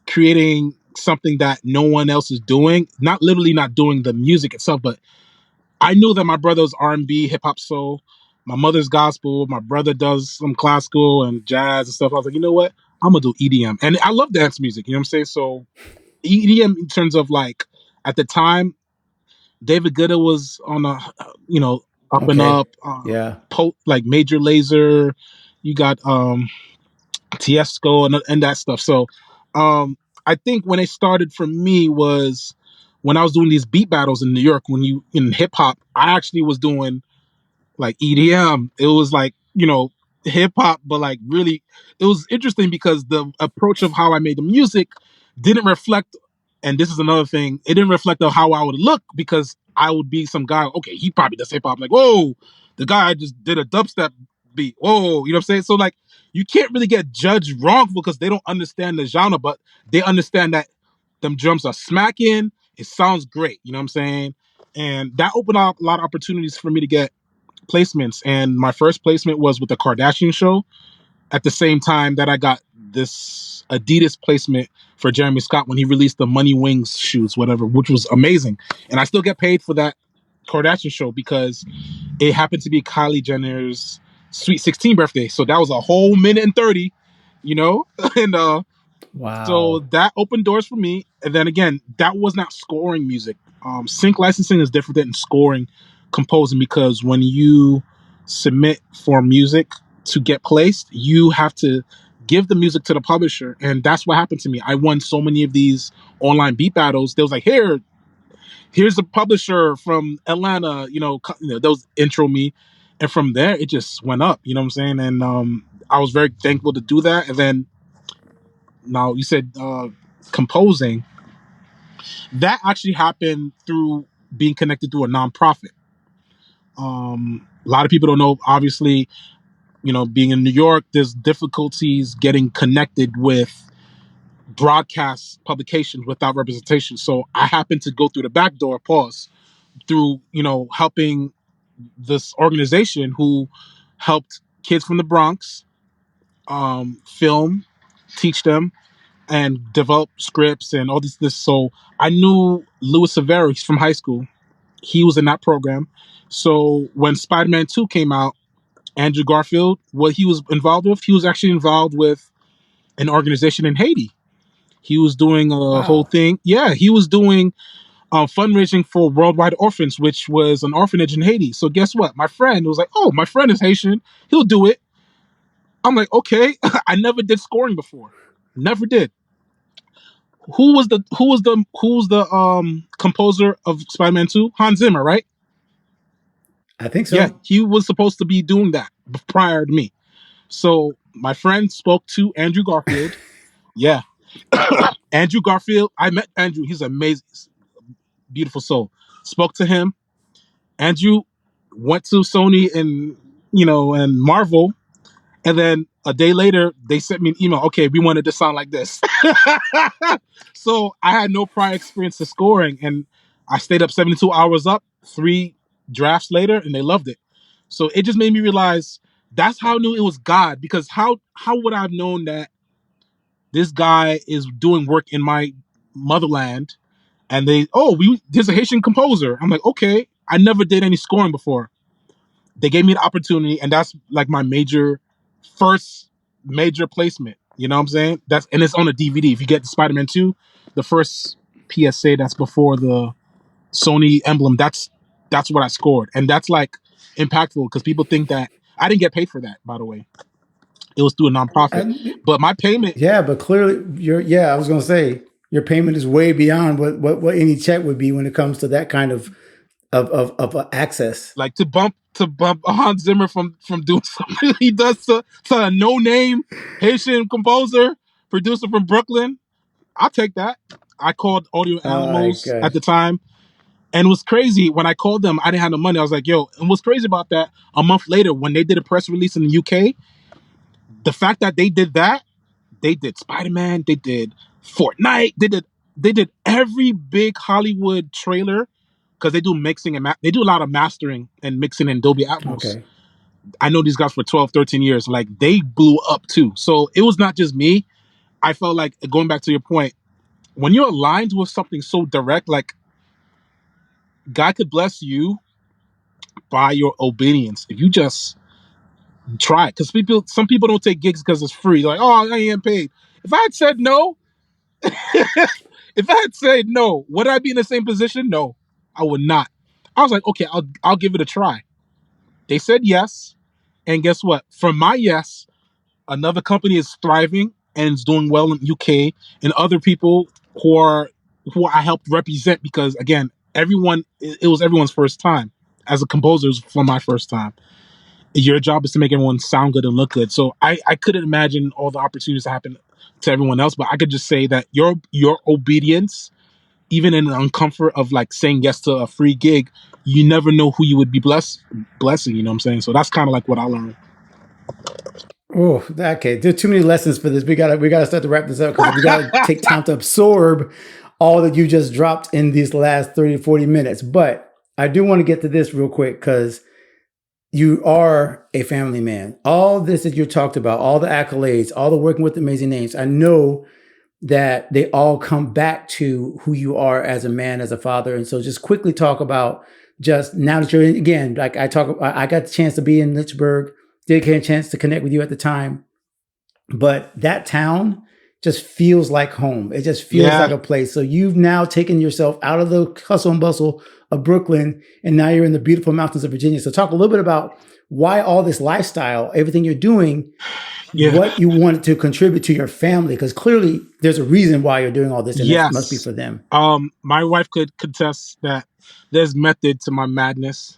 creating something that no one else is doing, not literally not doing the music itself, but I knew that my brother's R&B, hip hop, soul, my mother's gospel, my brother does some classical and jazz and stuff. I was like, you know what? I'm gonna do EDM, and I love dance music. You know what I'm saying? So EDM in terms of like at the time, David Guetta was on a, up and Okay. up, Yeah. like Major Lazer. You got Tiesco and that stuff. So I think when it started for me was when I was doing these beat battles in New York. When you in hip hop, I actually was doing like EDM. It was like, hip hop, but like really, it was interesting because the approach of how I made the music didn't reflect. And this is another thing, it didn't reflect on how I would look, because I would be some guy, okay, he probably does hip hop. Like, whoa, the guy just did a dubstep beat. Whoa, you know what I'm saying? So like, you can't really get judged wrongful because they don't understand the genre, but they understand that them drums are smacking. It sounds great. You know what I'm saying? And that opened up a lot of opportunities for me to get placements, and my first placement was with the Kardashian show. At the same time that I got this Adidas placement for Jeremy Scott when he released the Money Wings shoes, whatever, which was amazing. And I still get paid for that Kardashian show because it happened to be Kylie Jenner's Sweet 16 birthday. So that was a whole minute and 30, and so Wow. that opened doors for me. And then again, that was not scoring music. Sync licensing is different than scoring, composing, because when you submit for music to get placed, you have to give the music to the publisher. And that's what happened to me. I won so many of these online beat battles. They was like, here's the publisher from Atlanta, those intro me. And from there, it just went up, you know what I'm saying? And I was very thankful to do that. And then now you said composing, that actually happened through being connected to a nonprofit. A lot of people don't know, obviously, being in New York, there's difficulties getting connected with broadcast publications without representation. So I happened to go through the back door, pause, through, helping this organization who helped kids from the Bronx film, teach them, and develop scripts and all this. So I knew Louis Severo. He's from high school. He was in that program. So when Spider-Man 2 came out, Andrew Garfield, what he was involved with, he was actually involved with an organization in Haiti. He was doing a whole Wow. thing. Yeah, he was doing fundraising for Worldwide Orphans, which was an orphanage in Haiti. So guess what? My friend was like, "Oh, my friend is Haitian. He'll do it." I'm like, "Okay." I never did scoring before. Never did. Who was the composer of Spider-Man 2? Hans Zimmer, right? I think Yeah, so. he was supposed to be doing that prior to me. So my friend spoke to Andrew Garfield. Yeah. Andrew Garfield. I met Andrew. He's amazing, beautiful soul. Spoke to him. Andrew went to Sony and Marvel And then a day later, they sent me an email. Okay, we wanted to sound like this. So I had no prior experience to scoring, and I stayed up 72 hours up, 3 drafts later, and they loved it. So it just made me realize that's how I knew it was God. Because how would I have known that this guy is doing work in my motherland? And there's a Haitian composer. I'm like, okay, I never did any scoring before. They gave me the opportunity, and that's like my first major placement. You know what I'm saying? And it's on a DVD. If you get the Spider-Man 2, the first PSA that's before the Sony emblem, that's what I scored. And that's like impactful because people think that I didn't get paid for that, by the way. It was through a nonprofit. And But my payment, yeah, but clearly I was going to say your payment is way beyond what any check would be when it comes to that kind of access. like to bump Hans Zimmer from doing something he does to a no name Haitian composer, producer from Brooklyn, I'll take that. I called Audio Oh my Animals at gosh. the time, and it was crazy when I called them. I didn't have no money. I was like, "Yo," and what's crazy about that? A month later, when they did a press release in the UK, the fact that they did Spider Man, they did Fortnite, they did every big Hollywood trailer because they do mixing and they do a lot of mastering and mixing in Dolby Atmos. Okay. I know these guys for 12, 13 years. Like they blew up too. So it was not just me. I felt like going back to your point, when you're aligned with something so direct, like God could bless you by your obedience if you just try it. Because some people don't take gigs because it's free. They're like, oh, I ain't paid. If I had said no, if I had said no, would I be in the same position? No, I would not. I was like, okay, I'll give it a try. They said yes, and guess what? From my yes, another company is thriving and is doing well in UK, and other people who I helped represent because again, it was everyone's first time. As a composer, it was for my first time. Your job is to make everyone sound good and look good. So I couldn't imagine all the opportunities to happen to everyone else, but I could just say that your obedience, even in the uncomfort of like saying yes to a free gig, you never know who you would be blessing. You know what I'm saying? So that's kind of like what I learned. Oh, okay. There's too many lessons for this. We gotta start to wrap this up because we gotta take time to absorb all that you just dropped in these last 30 to 40 minutes. But I do want to get to this real quick because you are a family man. All this that you talked about, all the accolades, all the working with amazing names, I know that they all come back to who you are as a man, as a father. And so just quickly talk about just now that you're in, again, like I got the chance to be in Lynchburg, did get a chance to connect with you at the time, but that town just feels like home. It just feels Yeah. like a place. So you've now taken yourself out of the hustle and bustle of Brooklyn, and now you're in the beautiful mountains of Virginia. So talk a little bit about why all this lifestyle, everything you're doing, Yeah. what you want to contribute to your family, because clearly there's a reason why you're doing all this, and it must be Yes. for them. My wife could contest that there's method to my madness,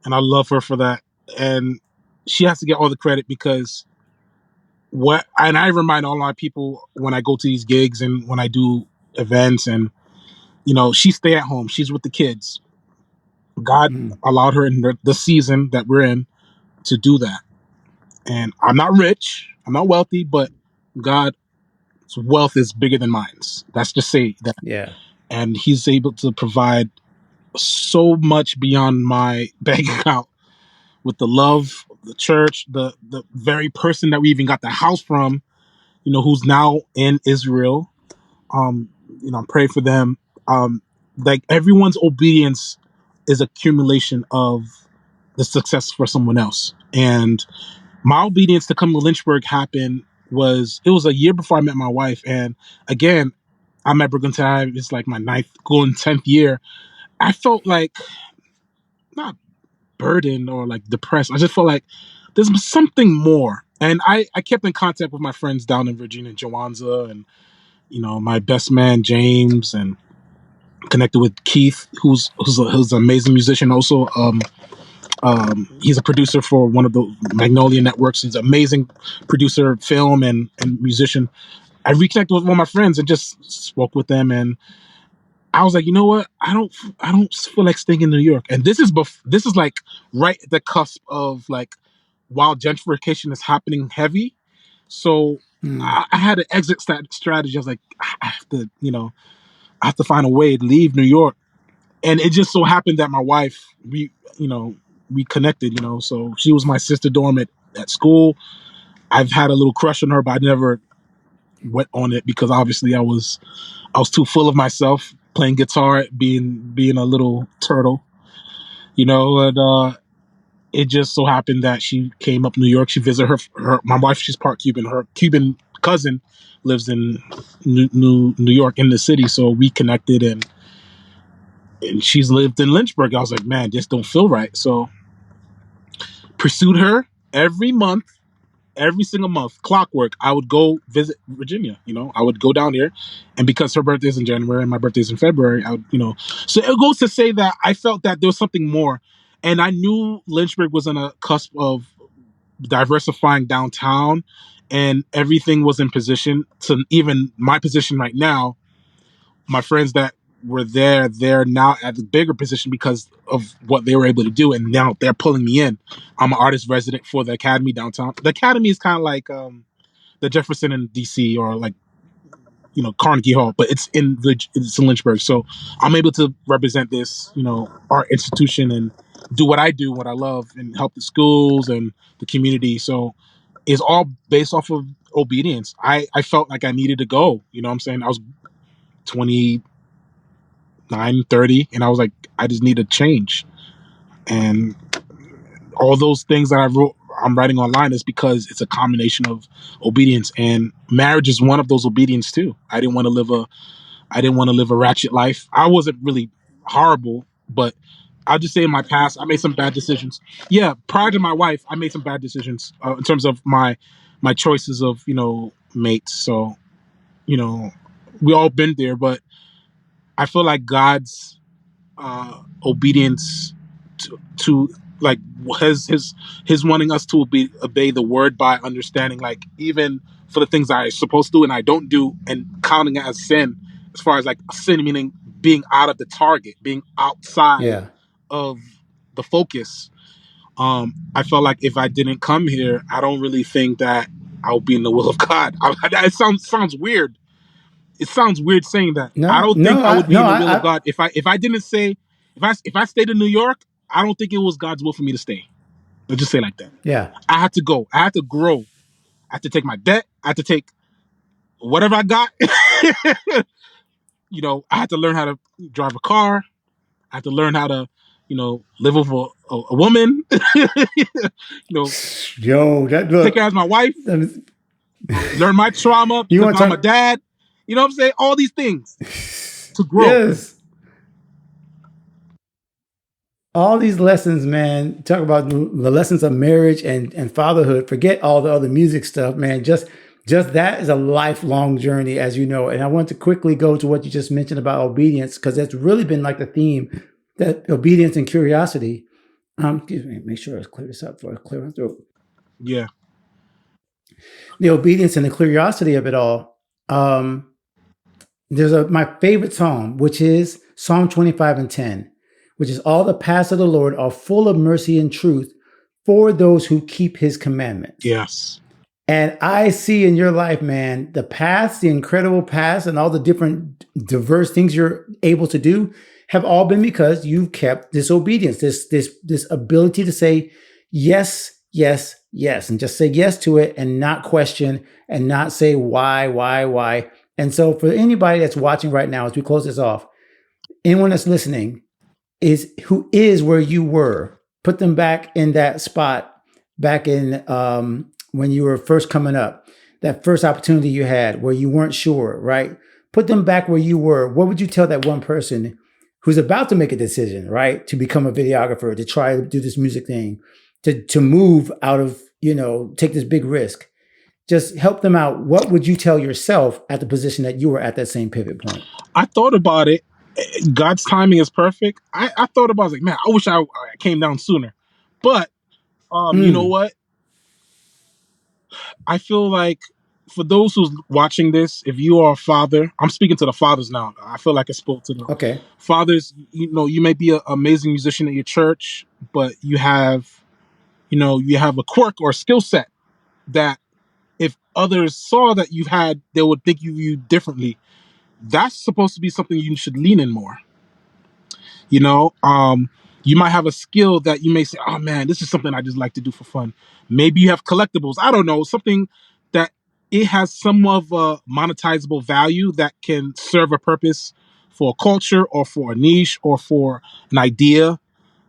and I love her for that. And she has to get all the credit because and I remind all my people when I go to these gigs and when I do events, and she stay at home. She's with the kids. God Mm, allowed her in the season that we're in to do that. And I'm not rich, I'm not wealthy, but God's wealth is bigger than mine. Let's just say that. yeah. And He's able to provide so much beyond my bank account with the love, the church, the very person that we even got the house from, who's now in Israel. Um, I'm praying for them. Like everyone's obedience is accumulation of the success for someone else. And my obedience to come to Lynchburg happened it was a year before I met my wife. And again, I'm at Brooklyn Time. It's like my ninth, going 10th year. I felt like not burdened or like depressed. I just felt like there's something more. And I kept in contact with my friends down in Virginia, Joanza, and my best man James, and connected with Keith, who's an amazing musician. Also, he's a producer for one of the Magnolia networks. He's an amazing producer, film and musician. I reconnected with one of my friends and just spoke with them, and I was like, you know what? I don't feel like staying in New York. And this is like right at the cusp of like while gentrification is happening heavy. So Mm. I had an exit strategy. I was like, I have to, I have to find a way to leave New York. And it just so happened that my wife, we connected, so she was my sister dorm at school. I've had a little crush on her, but I never went on it because obviously I was too full of myself playing guitar, being a little turtle, and it just so happened that she came up New York. She visited her my wife. She's part Cuban. Her Cuban cousin lives in New York in the city, so we connected, and she's lived in Lynchburg. I was like, man, this don't feel right. So pursued her every month, every single month, clockwork. I would go visit Virginia. I would go down here, and because her birthday's in January and my birthday's in February, I would, So it goes to say that I felt that there was something more, and I knew Lynchburg was on a cusp of diversifying downtown, and everything was in position to even my position right now. My friends that were there, they're now at the bigger position because of what they were able to do, and now they're pulling me in. I'm an artist resident for the Academy downtown. The Academy is kind of like the Jefferson in DC, or like Carnegie Hall, but it's in Lynchburg. So I'm able to represent this art institution and do what I do, what I love, and help the schools and the community. So it's all based off of obedience. I felt like I needed to go. You know what I'm saying? I was 29, 30, and I was like, I just need to change. And all those things that I'm writing online is because it's a combination of obedience, and marriage is one of those obedience too. I didn't want to live a ratchet life. I wasn't really horrible, but I'll just say in my past, I made some bad decisions. Yeah, prior to my wife, I made some bad decisions in terms of my choices of mates. So we all been there, but I feel like God's obedience to like his wanting us to obey the word by understanding, like, even for the things I supposed to do and I don't do, and counting it as sin, as far as like sin meaning being out of the target, being outside Yeah. of the focus. I felt like if I didn't come here, I don't really think that I'll be in the will of God. It sounds weird. It sounds weird saying that. I No, don't think no, I would be in the will of I God if I didn't say, if I stayed in New York. I don't think it was God's will for me to stay. Let's just say it like that. yeah. I had to go. I had to grow. I had to take my debt. I had to take whatever I got. I had to learn how to drive a car. I had to learn how to, live with a woman. Yo, that Take care look. of my wife. That is, Learn my trauma you because want to I'm a talk? dad. You know what I'm saying? All these things to grow. Yes. All these lessons, man. Talk about the lessons of marriage and fatherhood. Forget all the other music stuff, man. Just that is a lifelong journey, as you know. And I want to quickly go to what you just mentioned about obedience, because that's really been like the theme, that obedience and curiosity. Excuse me, make sure I clear this up for clear my throat. Yeah. The obedience and the curiosity of it all. There's my favorite psalm, which is Psalm 25:10, which is, all the paths of the Lord are full of mercy and truth for those who keep his commandments. Yes. And I see in your life, man, the paths, the incredible paths, and all the different diverse things you're able to do have all been because you've kept this obedience, this ability to say yes, yes, yes, and just say yes to it and not question and not say why. And so for anybody that's watching right now, as we close this off, anyone that's listening who is where you were, put them back in that spot, back in when you were first coming up, that first opportunity you had where you weren't sure, right? Put them back where you were. What would you tell that one person who's about to make a decision, right? To become a videographer, to try to do this music thing, to move out of, take this big risk. Just help them out. What would you tell yourself at the position that you were at that same pivot point? I thought about it. God's timing is perfect. I thought about it, I was like, man, I wish I came down sooner. But you know what? I feel like for those who's watching this, if you are a father, I'm speaking to the fathers now. I feel like I spoke to the Okay. fathers. You may be an amazing musician at your church, but you have you have a quirk or a skill set that if others saw that you had, they would think of you differently. That's supposed to be something you should lean in more. You know, you might have a skill that you may say, oh man, this is something I just like to do for fun. Maybe you have collectibles. I don't know, something that it has some of a monetizable value that can serve a purpose for a culture or for a niche or for an idea.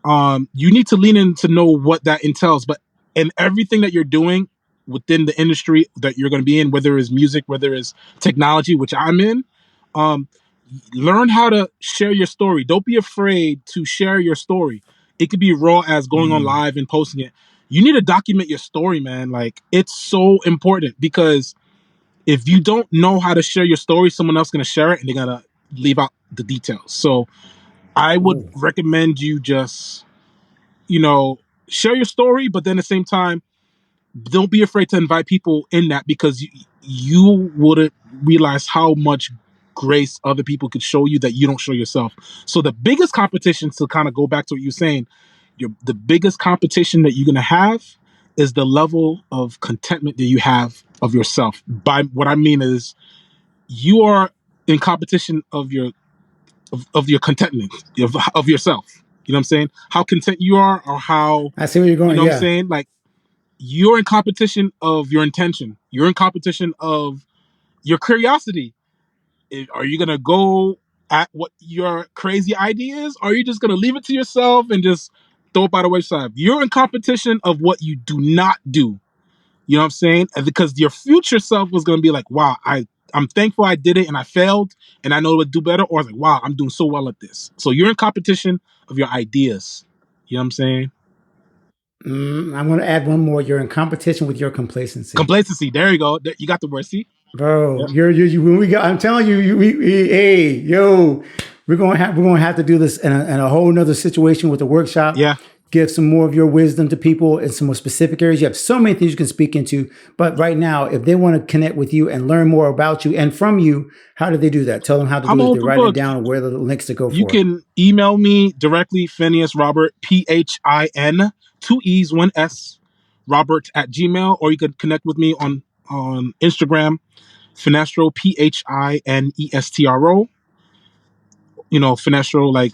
You need to lean in to know what that entails. But in everything that you're doing within the industry that you're going to be in, whether it's music, whether it's technology, which I'm in, um, learn how to share your story. Don't be afraid to share your story. It could be raw as going on live and posting it. You need to document your story, man. Like, it's so important, because if you don't know how to share your story, someone else is going to share it and they're going to leave out the details. So I would recommend you just, share your story, but then at the same time, don't be afraid to invite people in that, because you wouldn't realize how much grace other people could show you that you don't show yourself. So the biggest competition, to kind of go back to what you're saying, the biggest competition that you're going to have is the level of contentment that you have of yourself. By what I mean is, you are in competition of your contentment of yourself. You know what I'm saying? How content you are, or how, I see where you're going. you know what I'm saying? Like, you're in competition of your intention. You're in competition of your curiosity. Are you gonna go at what your crazy idea is, or are you just gonna leave it to yourself and just throw it by the wayside? You're in competition of what you do not do. You know what I'm saying? And because your future self was gonna be like, wow, I'm thankful I did it and I failed and I know to do better, or like, wow, I'm doing so well at this. So you're in competition of your ideas. You know what I'm saying? I'm going to add one more. You're in competition with your complacency. Complacency. There you go. You got the word. See? Bro, Yeah. you when we got, I'm telling you, hey, yo, we're gonna have to do this in a whole nother situation with the workshop. Yeah. Give some more of your wisdom to people in some more specific areas. You have so many things you can speak into, but right now, if they want to connect with you and learn more about you and from you, how do they do that? Tell them how to I'm do it. an They open write book. it down, or where the links to go You for. can email me directly, Phineas Robert, PHIN, 2 E's, 1 S, Robert at Gmail, or you could connect with me on Instagram, Phinestro, PHINESTRO. Phinestro, like,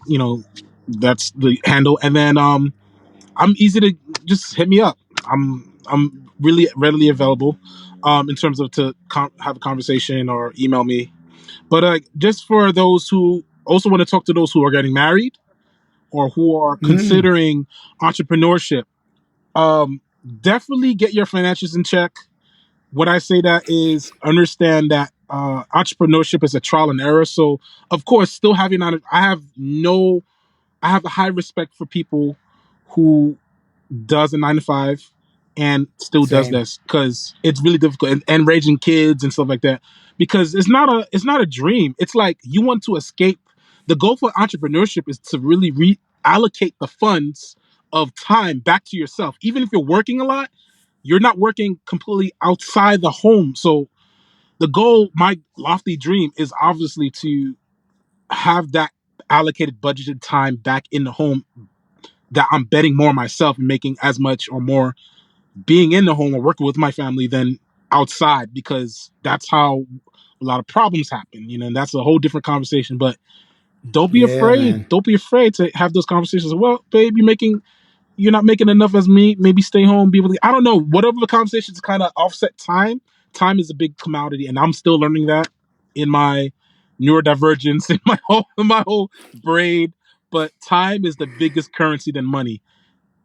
that's the handle. And then I'm easy to just hit me up. I'm really readily available in terms of to have a conversation or email me. But just for those who also want to talk to those who are getting married or who are considering entrepreneurship, definitely get your financials in check. What I say that is, understand that entrepreneurship is a trial and error. So of course, still having on, I have a high respect for people who does a 9 to 5 and still does Same. this, because it's really difficult, and raising kids and stuff like that, because it's not a dream. It's like you want to escape. The goal for entrepreneurship is to really reallocate the funds of time back to yourself. Even if you're working a lot, you're not working completely outside the home. So the goal, my lofty dream, is obviously to have that allocated budgeted time back in the home, that I'm betting more on myself and making as much or more being in the home or working with my family than outside, because that's how a lot of problems happen, and that's a whole different conversation. But don't be Yeah, afraid. man. Don't be afraid to have those conversations. Well, babe, you're not making enough as me. Maybe stay home, be able to, I don't know, whatever the conversations kind of offset time. Time is a big commodity, and I'm still learning that in my neurodivergence, in my whole brain. But time is the biggest currency than money.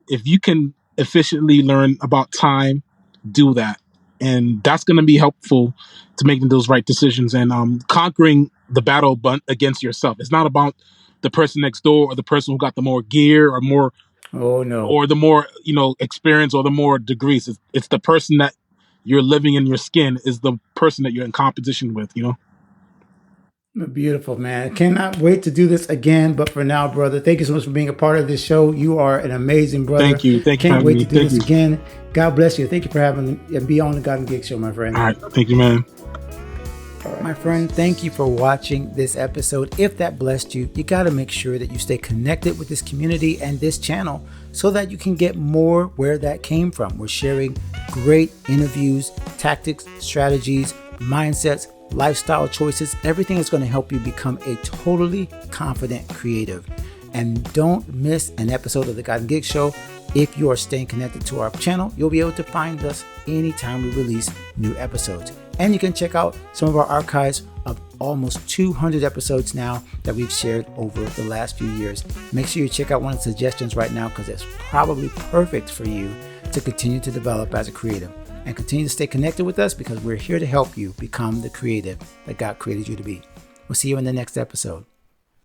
If you can efficiently learn about time, do that. And that's going to be helpful to making those right decisions and conquering the battle against yourself. It's not about the person next door or the person who got the more gear or more, Oh no. or the more, experience, or the more degrees. It's the person that you're living in your skin is the person that you're in competition with. Beautiful, man. Cannot wait to do this again. But for now, brother, thank you so much for being a part of this show. You are an amazing brother. Thank you. Thank you for Can't having wait me. to do Thank this you. again. God bless you. Thank you for having and be on the God and Gig Show, my friend. All right. Thank you, man. All right. My friend, thank you for watching this episode. If that blessed you, you got to make sure that you stay connected with this community and this channel so that you can get more where that came from. We're sharing great interviews, tactics, strategies, mindsets, lifestyle choices. Everything is going to help you become a totally confident creative. And don't miss an episode of the God and Gig Show. If you are staying connected to our channel, you'll be able to find us anytime we release new episodes. And you can check out some of our archives of almost 200 episodes now that we've shared over the last few years. Make sure you check out one of the suggestions right now because it's probably perfect for you to continue to develop as a creative. And continue to stay connected with us because we're here to help you become the creative that God created you to be. We'll see you in the next episode.